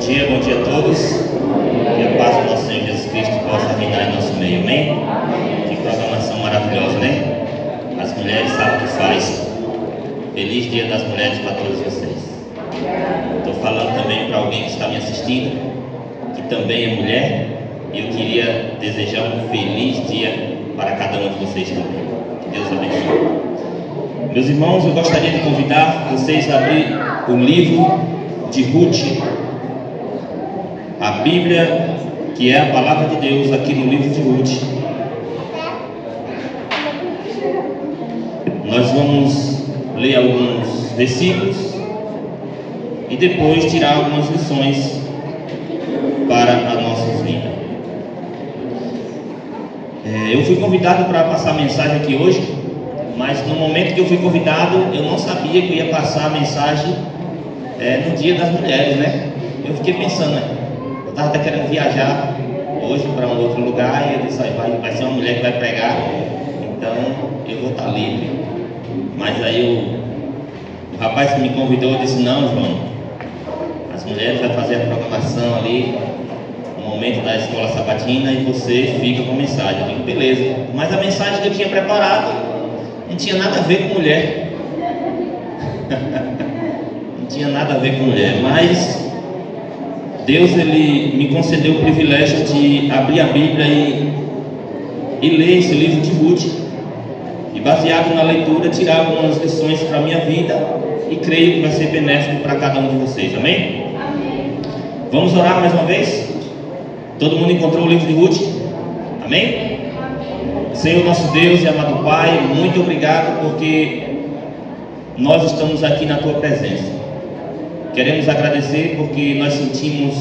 Bom dia a todos. Que a paz do nosso Senhor Jesus Cristo possa reinar em nosso meio, amém? Que programação maravilhosa, né? As mulheres sabem o que faz. Feliz Dia das Mulheres para todos vocês. Estou falando também para alguém que está me assistindo, que também é mulher, e eu queria desejar um feliz dia para cada um de vocês também. Que Deus abençoe. Meus irmãos, eu gostaria de convidar vocês a abrir o livro de Ruth, a Bíblia, que é a palavra de Deus, aqui no livro de Ruth. Nós vamos ler alguns versículos e depois tirar algumas lições para as nossas vidas. Eu fui convidado para passar a mensagem aqui hoje, mas no momento que eu fui convidado, eu não sabia que eu ia passar a mensagem no Dia das Mulheres, né? Eu fiquei pensando, eu estava até querendo viajar hoje para um outro lugar, e eu disse, vai ser uma mulher que vai pregar, então eu vou estar livre. Mas aí o rapaz que me convidou disse, não, João, as mulheres vão fazer a programação ali no momento da escola sabatina e você fica com a mensagem. Eu digo, beleza, mas a mensagem que eu tinha preparado não tinha nada a ver com mulher. Não tinha nada a ver com mulher, mas Deus, Ele me concedeu o privilégio de abrir a Bíblia e ler esse livro de Ruth, e baseado na leitura, tirar algumas lições para a minha vida, e creio que vai ser benéfico para cada um de vocês, amém? Amém. Vamos orar mais uma vez? Todo mundo encontrou o livro de Ruth? Amém? Senhor nosso Deus e amado Pai, muito obrigado porque nós estamos aqui na Tua presença. Queremos agradecer porque nós sentimos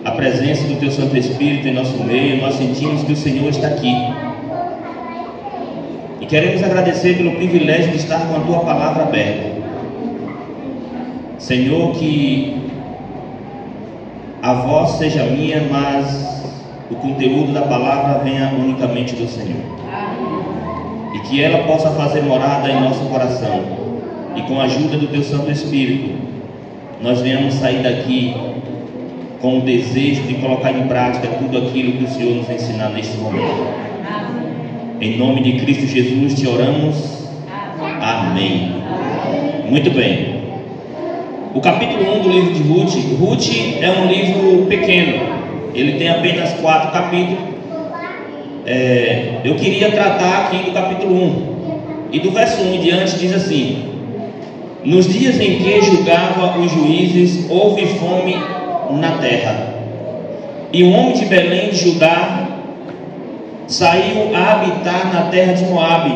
a presença do Teu Santo Espírito em nosso meio, nós sentimos que o Senhor está aqui. E queremos agradecer pelo privilégio de estar com a Tua palavra aberta. Senhor, que a voz seja minha, mas o conteúdo da palavra venha unicamente do Senhor. E que ela possa fazer morada em nosso coração. E com a ajuda do Teu Santo Espírito, nós venhamos sair daqui com o desejo de colocar em prática tudo aquilo que o Senhor nos ensinar neste momento. Em nome de Cristo Jesus te oramos. Amém. Muito bem. O capítulo 1 do livro de Ruth. Ruth é um livro pequeno. Ele tem apenas 4 capítulos. Eu queria tratar aqui do capítulo 1. E do verso 1 em diante diz assim: nos dias em que julgava os juízes, houve fome na terra. E um homem de Belém de Judá saiu a habitar na terra de Moabe,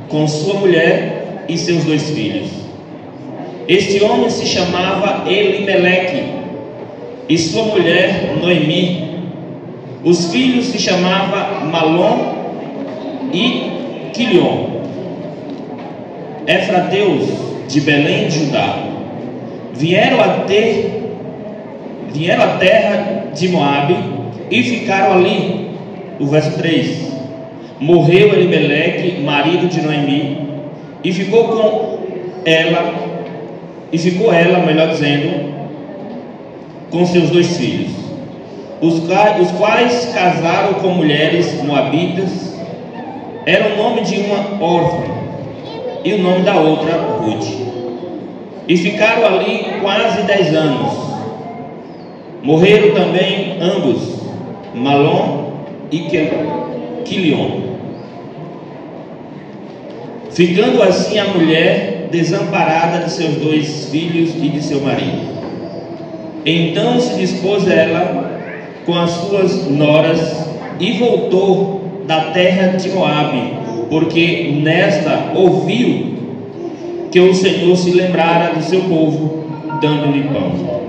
com sua mulher e seus 2 filhos. Este homem se chamava Elimeleque, e sua mulher Noemi. Os filhos se chamavam Malom e Quilion, efrateus de Belém de Judá. Vieram à terra de Moabe e ficaram ali. O verso 3: morreu Elimeleque, marido de Noemi, e ficou ela, melhor dizendo, com seus 2 filhos, os quais casaram com mulheres moabitas. Era o nome de uma órfã e o nome da outra Ruth. E ficaram ali quase 10 anos. Morreram também ambos, Malom e Quilion, ficando assim a mulher desamparada de seus 2 filhos e de seu marido. Então se dispôs ela com as suas noras e voltou da terra de Moabe, porque nesta ouviu que o Senhor se lembrara do seu povo, dando-lhe pão.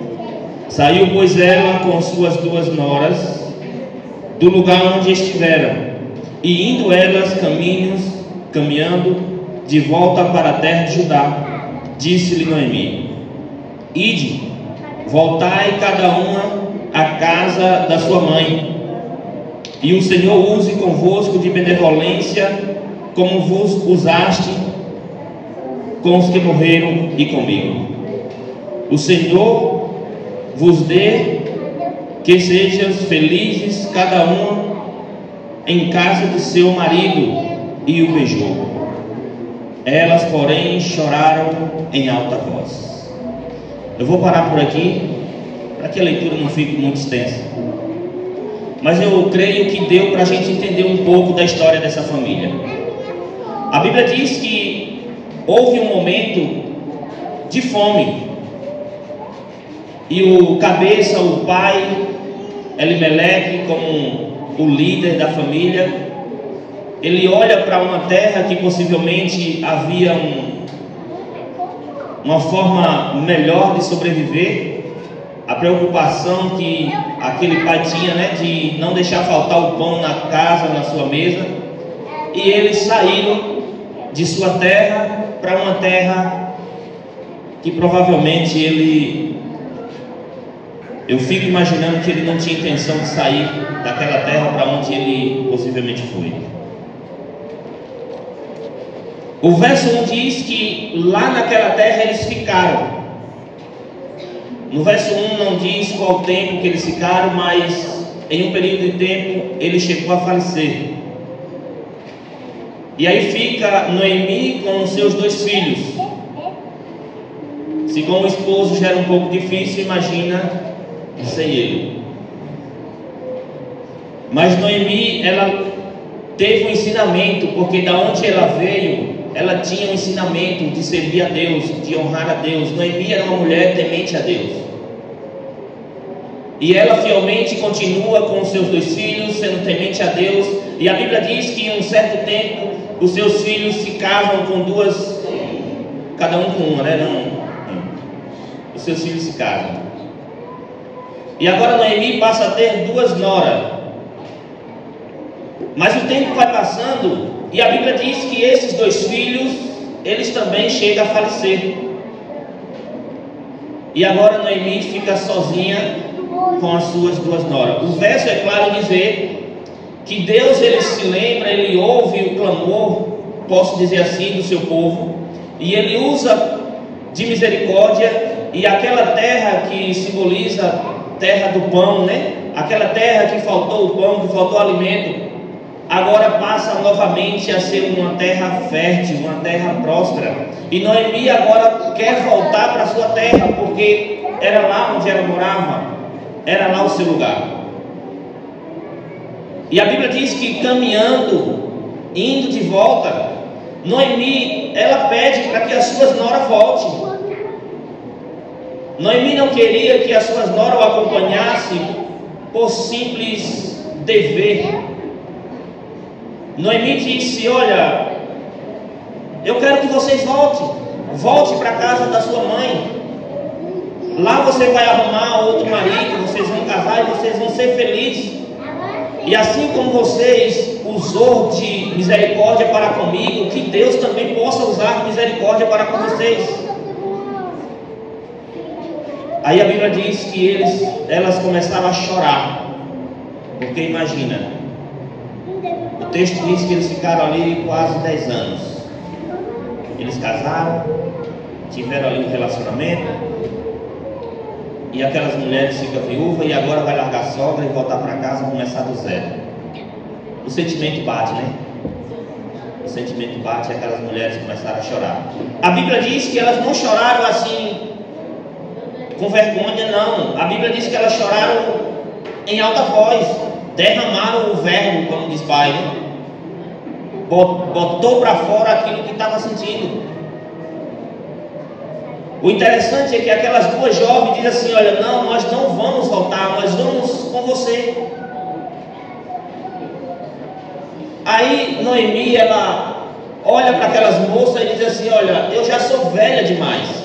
Saiu, pois, ela com suas 2 noras do lugar onde estiveram, e indo elas caminhando de volta para a terra de Judá, disse-lhe Noemi: ide, voltai cada uma à casa da sua mãe, e o Senhor use convosco de benevolência, como vos usaste com os que morreram e comigo. O Senhor vos dê que sejam felizes cada uma em casa de seu marido, e o beijou. Elas, porém, choraram em alta voz. Eu vou parar por aqui, para que a leitura não fique muito extensa. Mas eu creio que deu para a gente entender um pouco da história dessa família. A Bíblia diz que houve um momento de fome. E o cabeça, o pai, Elimeleque, como o líder da família, ele olha para uma terra que possivelmente havia uma forma melhor de sobreviver. A preocupação que aquele pai tinha, né, de não deixar faltar o pão na casa, na sua mesa. E eles saíram de sua terra para uma terra que provavelmente eu fico imaginando que ele não tinha intenção de sair daquela terra para onde ele possivelmente foi. O verso 1 diz que lá naquela terra eles ficaram. No verso 1 não diz qual tempo que eles ficaram, mas em um período de tempo ele chegou a falecer. E aí fica Noemi com os seus 2 filhos. Se com o esposo já era um pouco difícil, imagina sem ele. Mas Noemi, ela teve um ensinamento, porque da onde ela veio, ela tinha um ensinamento de servir a Deus, de honrar a Deus. Noemi era uma mulher temente a Deus. E ela fielmente continua com os seus 2 filhos, sendo temente a Deus. E a Bíblia diz que em um certo tempo, os seus filhos se casam com 2, cada um com uma, né? Não. Os seus filhos se casam. E agora Noemi passa a ter 2 noras. Mas o tempo vai passando, e a Bíblia diz que esses 2 filhos, eles também chegam a falecer. E agora Noemi fica sozinha com as suas 2 noras. O verso é claro em dizer que Deus, ele se lembra, ele ouve o clamor, posso dizer assim, do seu povo, e ele usa de misericórdia. E aquela terra que simboliza terra do pão, né? Aquela terra que faltou o pão, que faltou o alimento, agora passa novamente a ser uma terra fértil, uma terra próspera. E Noemi agora quer voltar para a sua terra, porque era lá onde ela morava, era lá o seu lugar. E a Bíblia diz que caminhando, indo de volta, Noemi, ela pede para que as suas noras voltem. Noemi não queria que as suas noras o acompanhassem por simples dever. Noemi disse: olha, eu quero que vocês volte para a casa da sua mãe. Lá você vai arrumar outro marido, vocês vão casar e vocês vão ser felizes. E assim como vocês usou de misericórdia para comigo, que Deus também possa usar de misericórdia para com vocês. Aí a Bíblia diz que elas começaram a chorar, porque imagina, o texto diz que eles ficaram ali quase 10 anos. Eles casaram, tiveram ali um relacionamento, e aquelas mulheres ficam viúvas e agora vai largar a sogra e voltar para casa e começar do zero. O sentimento bate, né? O sentimento bate e aquelas mulheres começaram a chorar. A Bíblia diz que elas não choraram assim com vergonha, não. A Bíblia diz que elas choraram em alta voz, derramaram o verbo, como diz pai, né? Botou para fora aquilo que estava sentindo. O interessante é que aquelas 2 jovens dizem assim: olha, não, nós não vamos voltar, nós vamos com você. Aí Noemi, ela olha para aquelas moças e diz assim: olha, eu já sou velha demais,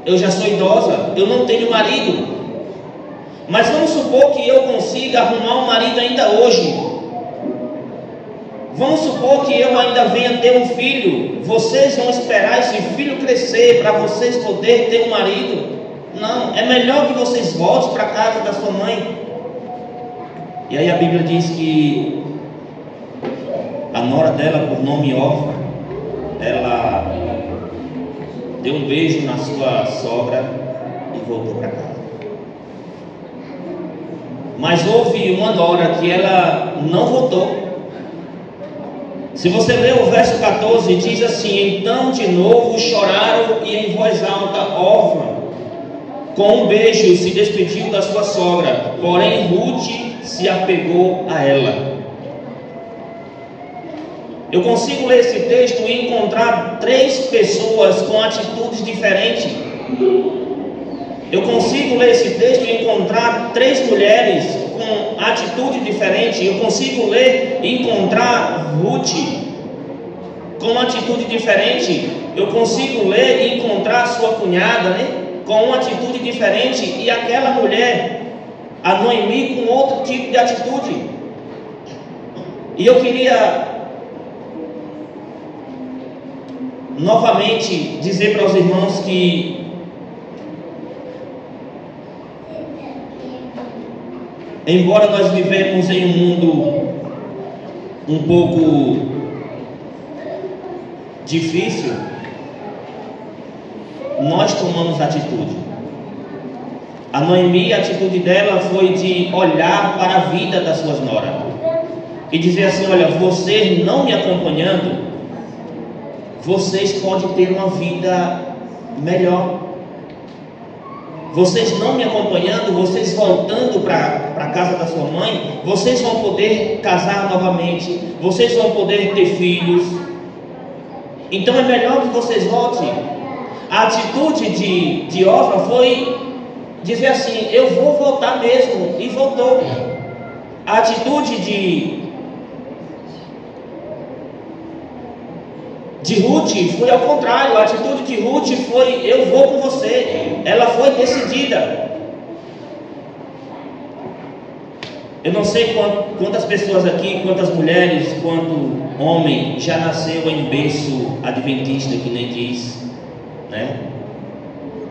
eu já sou idosa, eu não tenho marido, mas vamos supor que eu consiga arrumar um marido ainda hoje. Vamos supor que eu ainda venha ter um filho. Vocês vão esperar esse filho crescer para vocês poderem ter um marido? Não, é melhor que vocês voltem para a casa da sua mãe. E aí a Bíblia diz que a nora dela, por nome Orfa, ela deu um beijo na sua sogra e voltou para casa. mas houve uma nora que ela não voltou. Se você ler o verso 14, diz assim: então de novo choraram e em voz alta Orfa, com um beijo, se despediu da sua sogra, porém Ruth se apegou a ela. Eu consigo ler esse texto e encontrar 3 pessoas com atitudes diferentes. Eu consigo ler esse texto e encontrar 3 mulheres com atitude diferente. Eu consigo ler e encontrar Ruth com uma atitude diferente. Eu consigo ler e encontrar sua cunhada, com uma atitude diferente. E aquela mulher, a Noemi, com outro tipo de atitude. E eu queria novamente dizer para os irmãos que embora nós vivemos em um mundo um pouco difícil, nós tomamos atitude. A Noemi, a atitude dela foi de olhar para a vida das suas noras e dizer assim: olha, vocês não me acompanhando, vocês podem ter uma vida melhor. Vocês não me acompanhando, vocês voltando para a casa da sua mãe, vocês vão poder casar novamente, vocês vão poder ter filhos. Então é melhor que vocês voltem. A atitude de Orfa foi dizer assim: eu vou voltar mesmo, e voltou. A atitude de Ruth foi ao contrário. A atitude de Ruth foi: eu vou com você. Ela foi decidida. Eu não sei quantas pessoas aqui, quantas mulheres, quanto homem já nasceu em berço adventista, que nem diz,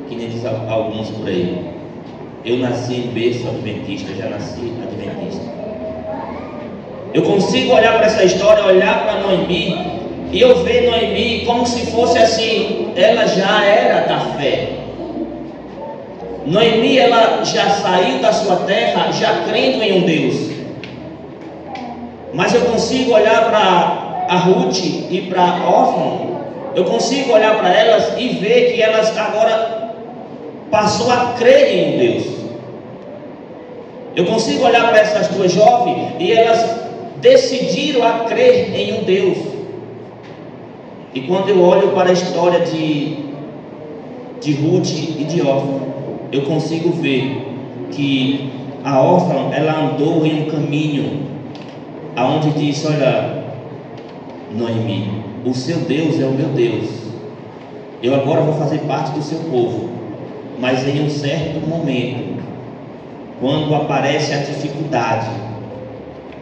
que nem diz alguns por aí. Eu nasci em berço adventista, já nasci adventista. Eu consigo olhar para essa história, olhar para Noemi, e eu vejo Noemi como se fosse assim: ela já era da fé. Noemi, ela já saiu da sua terra já crendo em um Deus. Mas eu consigo olhar para a Ruth e para a Orfa, eu consigo olhar para elas e ver que elas agora passou a crer em um Deus. Eu consigo olhar para essas 2 jovens e elas decidiram a crer em um Deus. E quando eu olho para a história de Ruth e de Orfa, eu consigo ver que a Orfa, ela andou em um caminho aonde diz: olha, Noemi, o seu Deus é o meu Deus. Eu agora vou fazer parte do seu povo. Mas em um certo momento, quando aparece a dificuldade,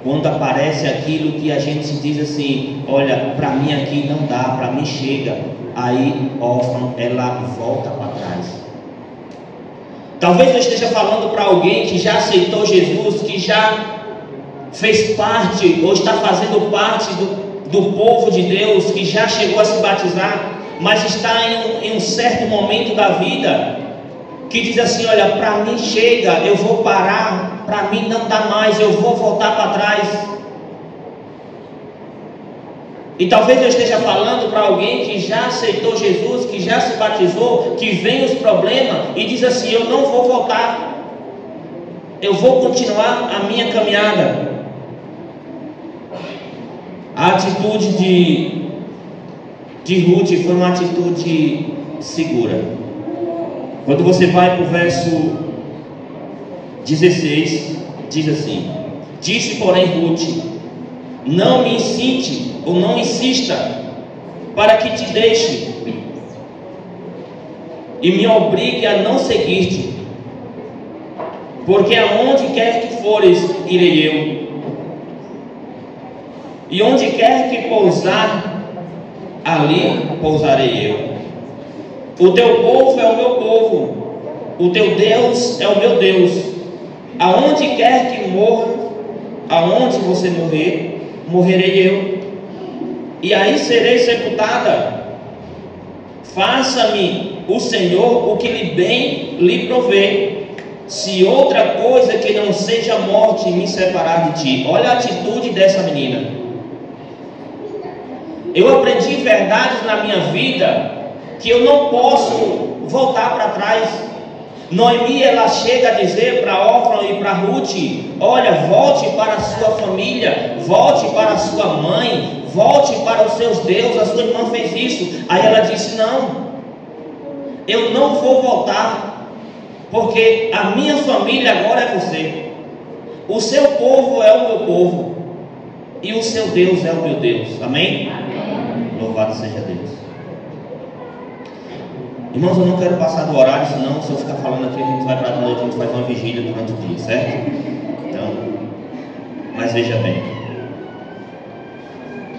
quando aparece aquilo que a gente se diz assim: olha, para mim aqui não dá, para mim chega, aí Orfa, ela volta para trás. Talvez eu esteja falando para alguém que já aceitou Jesus, que já fez parte ou está fazendo parte do povo de Deus, que já chegou a se batizar, mas está em um certo momento da vida que diz assim: olha, para mim chega, eu vou parar, para mim não dá mais, eu vou voltar para trás. E talvez eu esteja falando para alguém que já aceitou Jesus, que já se batizou, que vem os problemas e diz assim: eu não vou voltar, eu vou continuar a minha caminhada. A atitude de Ruth foi uma atitude segura. Quando você vai para o verso 16, diz assim: disse porém Ruth: não me incite ou não insista para que te deixe e me obrigue a não seguir-te, porque aonde quer que fores, irei eu, e onde quer que pousar, ali pousarei eu. O teu povo é o meu povo, o teu Deus é o meu Deus. Aonde quer que morra, aonde você morrer, morrerei eu, e aí serei sepultada. Faça-me o Senhor o que lhe bem lhe prover. se outra coisa que não seja morte me separar de ti. Olha a atitude dessa menina. Eu aprendi verdades na minha vida que eu não posso voltar para trás. Noemi, ela chega a dizer para Orfa e para Ruth: olha, volte para a sua família, volte para a sua mãe, volte para os seus deuses. A sua irmã fez isso. Aí ela disse: não, eu não vou voltar, porque a minha família agora é você, o seu povo é o meu povo, e o seu Deus é o meu Deus. Amém? Amém. Louvado seja Deus. Irmãos, eu não quero passar do horário, senão se eu ficar falando aqui, a gente vai para a noite, a gente faz uma vigília durante o dia, certo? Então, mas veja bem,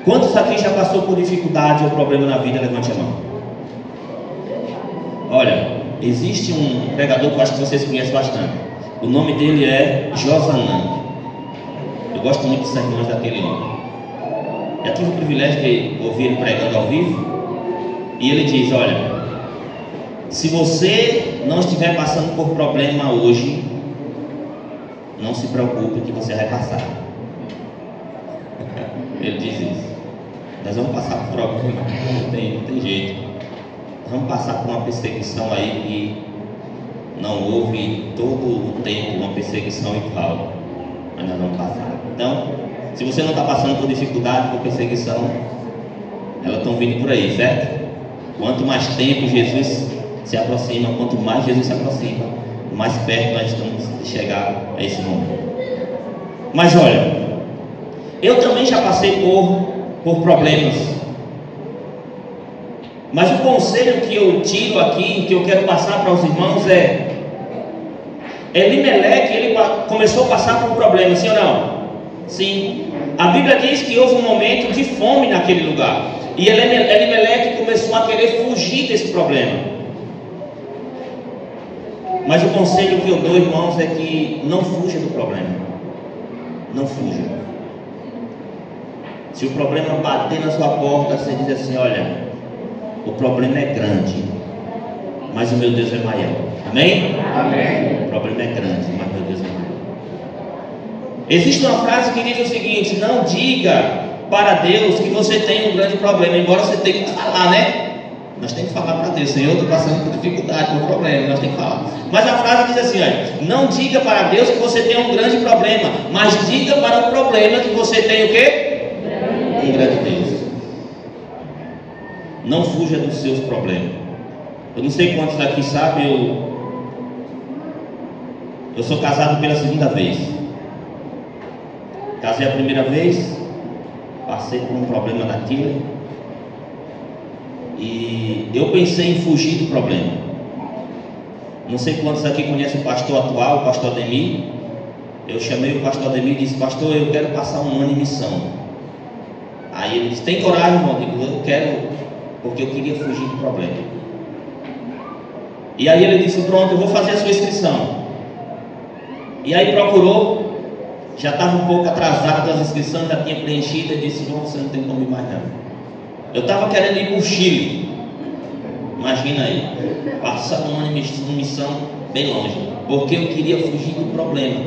quantos aqui já passou por dificuldade ou problema na vida? Levante a mão. Olha, existe um pregador que eu acho que vocês conhecem bastante. O nome dele é Josanã. Eu gosto muito dos sermões daquele homem. Já tive o privilégio de ouvir ele pregando ao vivo. E ele diz: olha, se você não estiver passando por problema hoje, não se preocupe que você vai passar. Ele diz isso. Nós vamos passar por problema, não tem jeito. Vamos passar por uma perseguição aí que não houve todo o tempo uma perseguição igual, mas nós vamos passar. Então, se você não está passando por dificuldade, por perseguição, elas estão vindo por aí, certo? Quanto mais tempo Jesus se aproxima, quanto mais Jesus se aproxima, mais perto nós estamos de chegar a esse momento. Mas olha, eu também já passei por problemas. Mas o conselho que eu tiro aqui, que eu quero passar para os irmãos é: Elimeleque, ele começou a passar por problemas, sim ou não? Sim. A Bíblia diz que houve um momento de fome naquele lugar. E Elimeleque começou a querer fugir desse problema. Mas o conselho que eu dou, irmãos, é que não fuja do problema. Não fuja. Se o problema bater na sua porta, você diz assim: olha, o problema é grande, mas o meu Deus é maior. Amém? Amém. O problema é grande, mas meu Deus é maior. Existe uma frase que diz o seguinte: não diga para Deus que você tem um grande problema, embora você tenha que falar, né? Nós temos que falar para Deus: Senhor, eu estou passando por dificuldade, por problema. Nós temos que falar. Mas a frase diz assim: olha, não diga para Deus que você tem um grande problema, mas diga para o problema que você tem o quê? Um grande Deus. Não fuja dos seus problemas. Eu não sei quantos daqui sabem, eu sou casado pela segunda vez. Casei a primeira vez, passei por um problema daquilo, e eu pensei em fugir do problema. Não sei quantos aqui conhecem o pastor atual, o pastor Ademir. Eu chamei o pastor Ademir e disse: pastor, eu quero passar um ano em missão. Aí ele disse: tem coragem, irmão? Eu digo: eu quero, porque eu queria fugir do problema. E aí ele disse: pronto, eu vou fazer a sua inscrição. E aí procurou, já estava um pouco atrasado das inscrições, já tinha preenchido. Ele disse: não, você não tem como ir mais não. Eu estava querendo ir para o Chile. Imagina aí, passar um ano em missão bem longe, porque eu queria fugir do problema.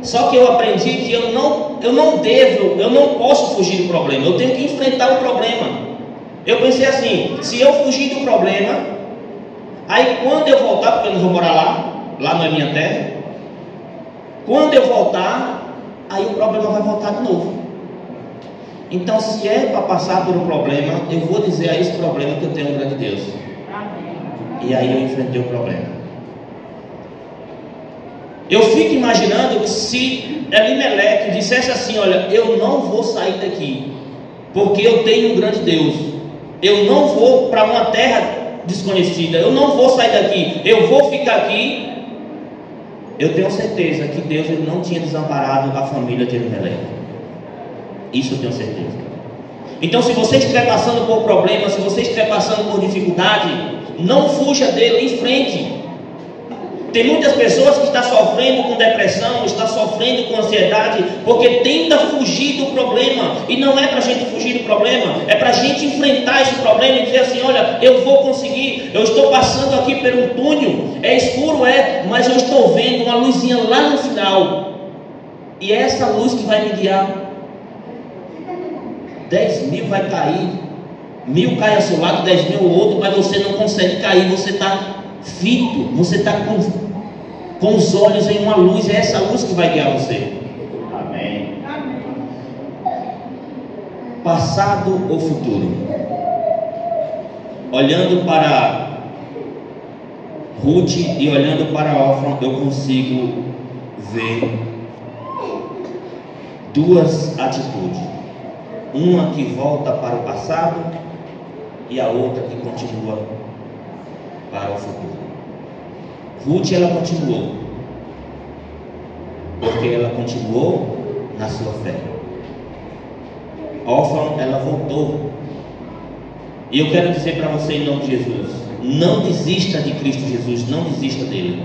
Só que eu aprendi que eu não posso fugir do problema, eu tenho que enfrentar o problema. Eu pensei assim: se eu fugir do problema, aí quando eu voltar, porque eu não vou morar lá não é minha terra, quando eu voltar, aí o problema vai voltar de novo. Então, se é para passar por um problema, eu vou dizer a esse problema que eu tenho um grande Deus. E aí eu enfrentei o problema. Eu fico imaginando que se Elimeleque dissesse assim: olha, eu não vou sair daqui, porque eu tenho um grande Deus. Eu não vou para uma terra desconhecida, eu não vou sair daqui, eu vou ficar aqui. Eu tenho certeza que Deus ele não tinha desamparado a família de Elimeleque. Isso eu tenho certeza. Então, se você estiver passando por problema, se você estiver passando por dificuldade, não fuja dele, enfrente. Tem muitas pessoas que estão sofrendo com depressão, estão sofrendo com ansiedade, porque tenta fugir do problema. E não é para a gente fugir do problema, é para a gente enfrentar esse problema e dizer assim: olha, eu vou conseguir, eu estou passando aqui por um túnel, é escuro, mas eu estou vendo uma luzinha lá no final. E é essa luz que vai me guiar. 10.000 vai cair, 1.000 cai ao seu lado, 10.000 o outro, mas você não consegue cair, você está fito, você está com os olhos em uma luz. É essa luz que vai guiar você. Amém. Passado ou futuro? Olhando para Ruth e olhando para Orfã, eu consigo ver duas atitudes: uma que volta para o passado e a outra que continua para o futuro. Ruth, ela continuou, porque ela continuou na sua fé. Orfã, ela voltou. E eu quero dizer para você, em nome de Jesus: não desista de Cristo Jesus, não desista dele,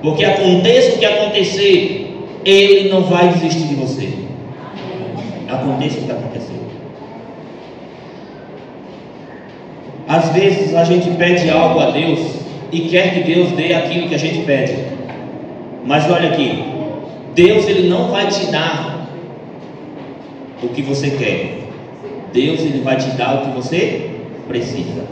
porque aconteça o que acontecer, ele não vai desistir de você. Aconteça o que acontecer. Às vezes a gente pede algo a Deus e quer que Deus dê aquilo que a gente pede, mas olha aqui, Deus, ele não vai te dar o que você quer. Deus, ele vai te dar o que você precisa.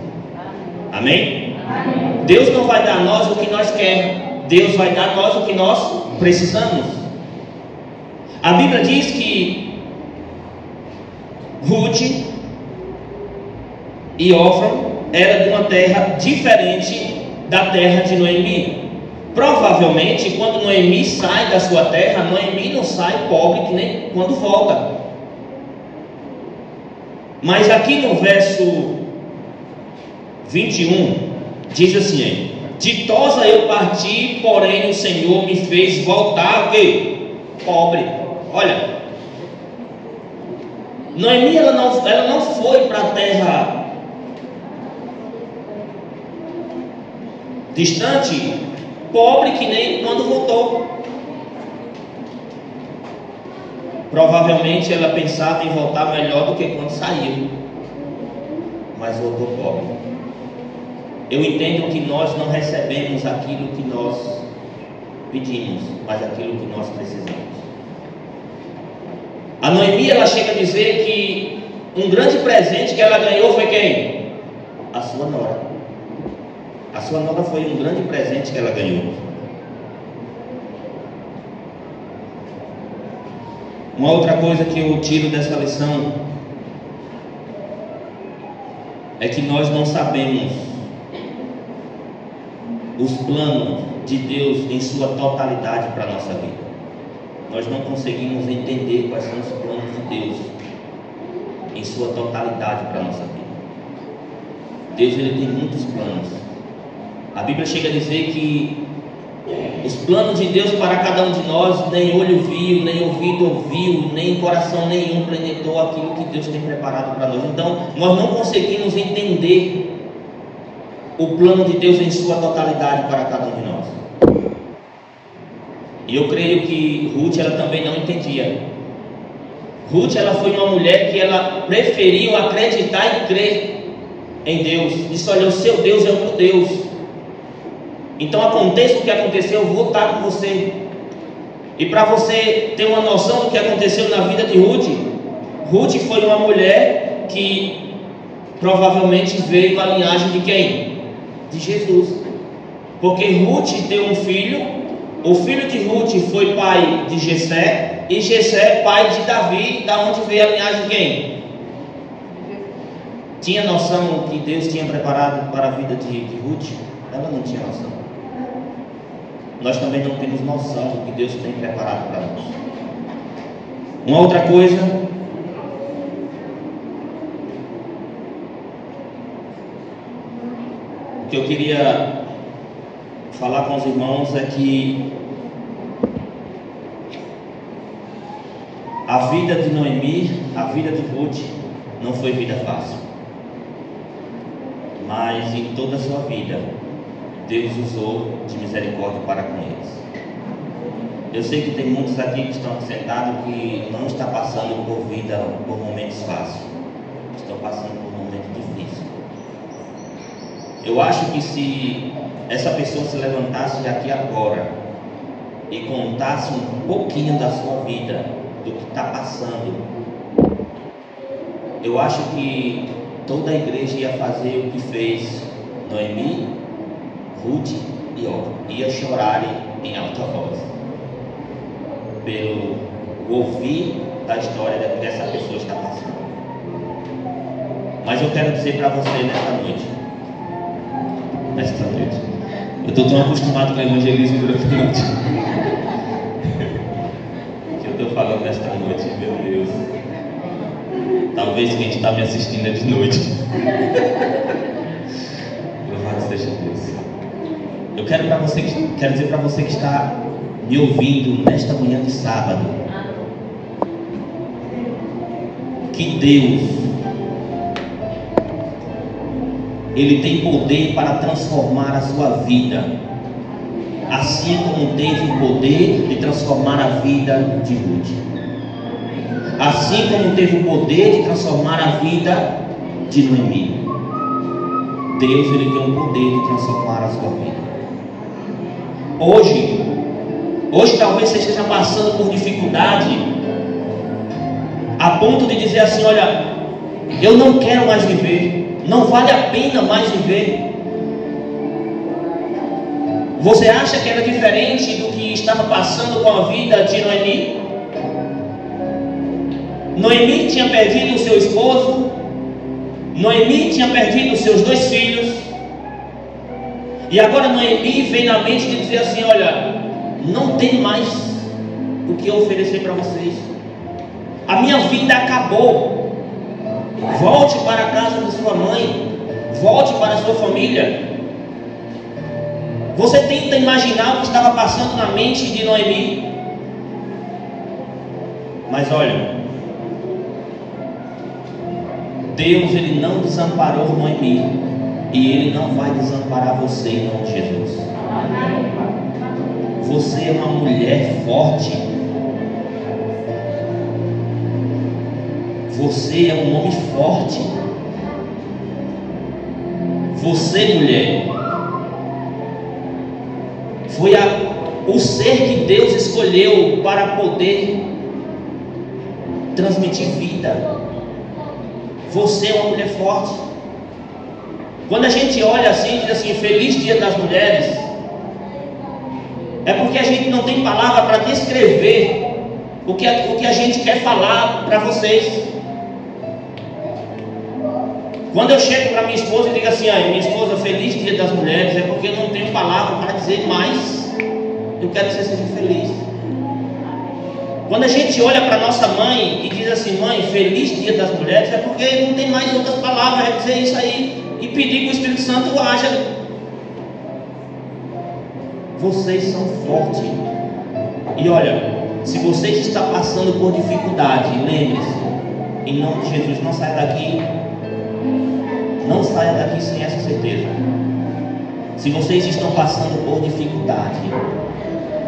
Amém? Amém. Deus não vai dar a nós o que nós queremos, Deus vai dar a nós o que nós precisamos. A Bíblia diz que Ruth e Orfã era de uma terra diferente da terra de Noemi. Provavelmente, quando Noemi sai da sua terra, Noemi não sai pobre que nem quando volta. Mas aqui no verso 21 diz assim: ditosa eu parti, porém o Senhor me fez voltar pobre. Olha, Noemi, ela não foi para a terra distante, pobre que nem quando voltou. Provavelmente ela pensava em voltar melhor do que quando saiu, mas voltou pobre. Eu entendo que nós não recebemos aquilo que nós pedimos, mas aquilo que nós precisamos. A Noemi, ela chega a dizer que um grande presente que ela ganhou foi quem? A sua nora. A sua nora foi um grande presente que ela ganhou. Uma outra coisa que eu tiro dessa lição é que nós não sabemos os planos de Deus em sua totalidade para a nossa vida. Nós não conseguimos entender quais são os planos de Deus em sua totalidade para a nossa vida. Deus, ele tem muitos planos. A Bíblia chega a dizer que os planos de Deus para cada um de nós, nem olho viu, nem ouvido ouviu, nem coração nenhum penetrou aquilo que Deus tem preparado para nós. Então, nós não conseguimos entender o plano de Deus em sua totalidade para cada um de nós. E eu creio que Ruth, ela também não entendia. Ruth, ela foi uma mulher que ela preferiu acreditar e crer em Deus. Disse: olha, o seu Deus é o meu Deus. Então aconteça o que aconteceu, eu vou estar com você. E para você ter uma noção do que aconteceu na vida de Ruth, Ruth foi uma mulher que provavelmente veio da linhagem de quem? De Jesus. Porque Ruth deu um filho, o filho de Ruth foi pai de Jessé, e Jessé pai de Davi. Da onde veio a linhagem de quem? Tinha noção que Deus tinha preparado para a vida de Ruth? Ela não tinha noção. Nós também não temos noção do que Deus tem preparado para nós. Uma outra coisa que eu queria falar com os irmãos é que a vida de Noemi, a vida de Ruth, não foi vida fácil. Mas em toda a sua vida, Deus usou de misericórdia para com eles. Eu sei que tem muitos aqui que estão sentados que não estão passando por momentos fáceis, estão passando por momentos difíceis. Eu acho que se essa pessoa se levantasse aqui agora e contasse um pouquinho da sua vida, do que está passando, eu acho que toda a igreja ia fazer o que fez Noemi, Ruth e Orfa, ia chorar em alta voz pelo ouvir da história que essa pessoa está passando. Mas eu quero dizer para você nesta noite, eu estou tão acostumado com o evangelismo durante a noite que eu estou falando nesta noite, meu Deus. Talvez quem está me assistindo é de noite. Louvado seja Deus. Eu quero dizer para você que está me ouvindo nesta manhã de sábado, que Deus, Ele tem poder para transformar a sua vida, assim como teve o poder de transformar a vida de Ruth, assim como teve o poder de transformar a vida de Noemi. Deus, Ele tem o poder de transformar a sua vida. Hoje talvez você esteja passando por dificuldade a ponto de dizer assim: olha, eu não quero mais viver, não vale a pena mais viver. Você acha que era diferente do que estava passando com a vida de Noemi? Noemi tinha perdido o seu esposo, Noemi tinha perdido os seus 2 filhos, e agora Noemi vem na mente de dizer assim: olha, não tem mais o que eu oferecer para vocês, a minha vida acabou. Volte para a casa da sua mãe, volte para a sua família. Você tenta imaginar o que estava passando na mente de Noemi, mas olha, Deus, Ele não desamparou Noemi, e Ele não vai desamparar você em nome de Jesus. Você é uma mulher forte, você é um homem forte. Você, mulher, foi o ser que Deus escolheu para poder transmitir vida. Você é uma mulher forte. Quando a gente olha assim, diz assim: feliz dia das mulheres, é porque a gente não tem palavra para descrever o que a gente quer falar para vocês. Quando eu chego para minha esposa e digo assim: minha esposa, feliz dia das mulheres, é porque eu não tenho palavra para dizer mais. Eu quero que você seja feliz. Quando a gente olha para nossa mãe e diz assim: mãe, feliz dia das mulheres, é porque não tem mais outras palavras, é dizer isso aí e pedir que o Espírito Santo haja. Vocês são fortes. E olha, se vocês estão passando por dificuldade, lembre-se, em nome de Jesus, não saia daqui sem essa certeza. Se vocês estão passando por dificuldade,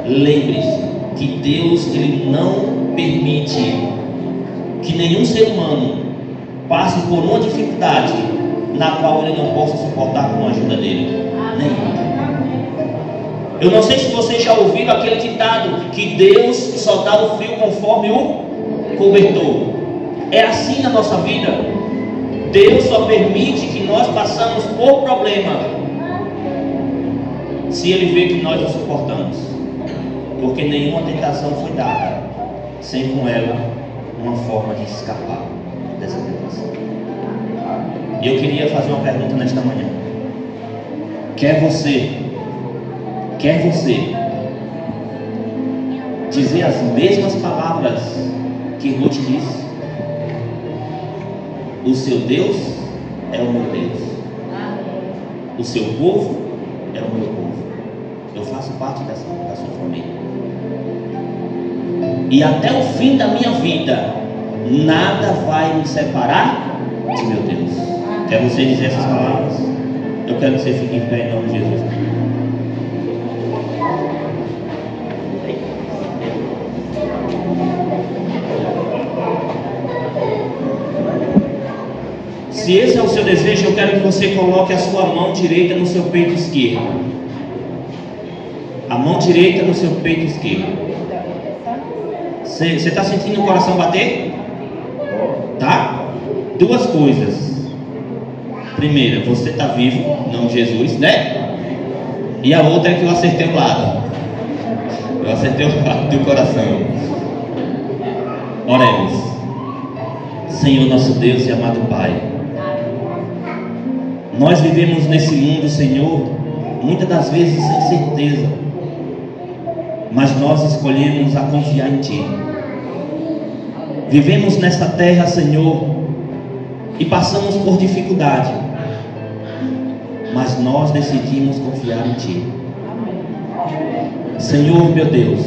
lembre-se que Deus, Ele não permite que nenhum ser humano passe por uma dificuldade na qual ele não possa suportar com a ajuda dele. Nenhum. Eu não sei se vocês já ouviram aquele ditado que Deus só dá o frio conforme o cobertor. É assim na nossa vida. Deus só permite que nós passamos por problema se Ele vê que nós o suportamos, porque nenhuma tentação foi dada sem com ela uma forma de escapar dessa tentação. E eu queria fazer uma pergunta nesta manhã: quer você dizer as mesmas palavras que Ruth disse? O seu Deus é o meu Deus, o seu povo é o meu povo. Eu faço parte da sua família, e até o fim da minha vida nada vai me separar de meu Deus. Quer você dizer essas palavras? Eu quero que você fique em pé em nome de Jesus. Se esse é o seu desejo, eu quero que você coloque a sua mão direita no seu peito esquerdo. A mão direita no seu peito esquerdo. Você está sentindo o coração bater? Tá? Duas coisas. Primeira, você está vivo, não Jesus, né? E a outra é que eu acertei o lado. Eu acertei o lado do coração. Oremos. Senhor nosso Deus e amado Pai, nós vivemos nesse mundo, Senhor, muitas das vezes sem certeza, mas nós escolhemos a confiar em Ti. Vivemos nesta terra, Senhor, e passamos por dificuldade, mas nós decidimos confiar em Ti. Senhor, meu Deus,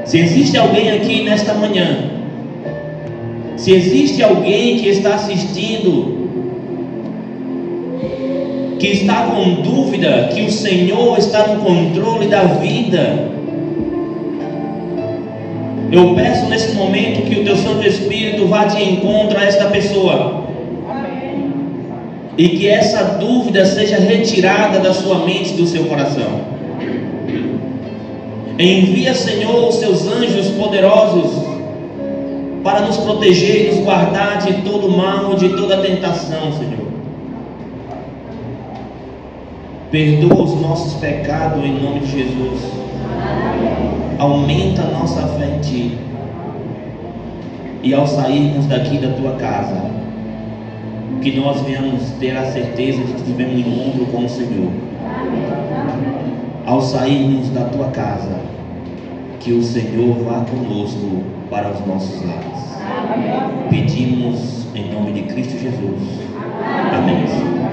se existe alguém aqui nesta manhã, se existe alguém que está assistindo, que está com dúvida que o Senhor está no controle da vida, eu peço nesse momento que o Teu Santo Espírito vá de encontro a esta pessoa. Amém. E que essa dúvida seja retirada da sua mente e do seu coração. Envia, Senhor, os Teus anjos poderosos para nos proteger e nos guardar de todo mal, de toda tentação, Senhor. Perdoa os nossos pecados em nome de Jesus. Aumenta a nossa fé em Ti. E ao sairmos daqui da Tua casa, que nós venhamos ter a certeza de que tivemos um encontro com o Senhor. Ao sairmos da Tua casa, que o Senhor vá conosco para os nossos lares. Pedimos em nome de Cristo Jesus. Amém.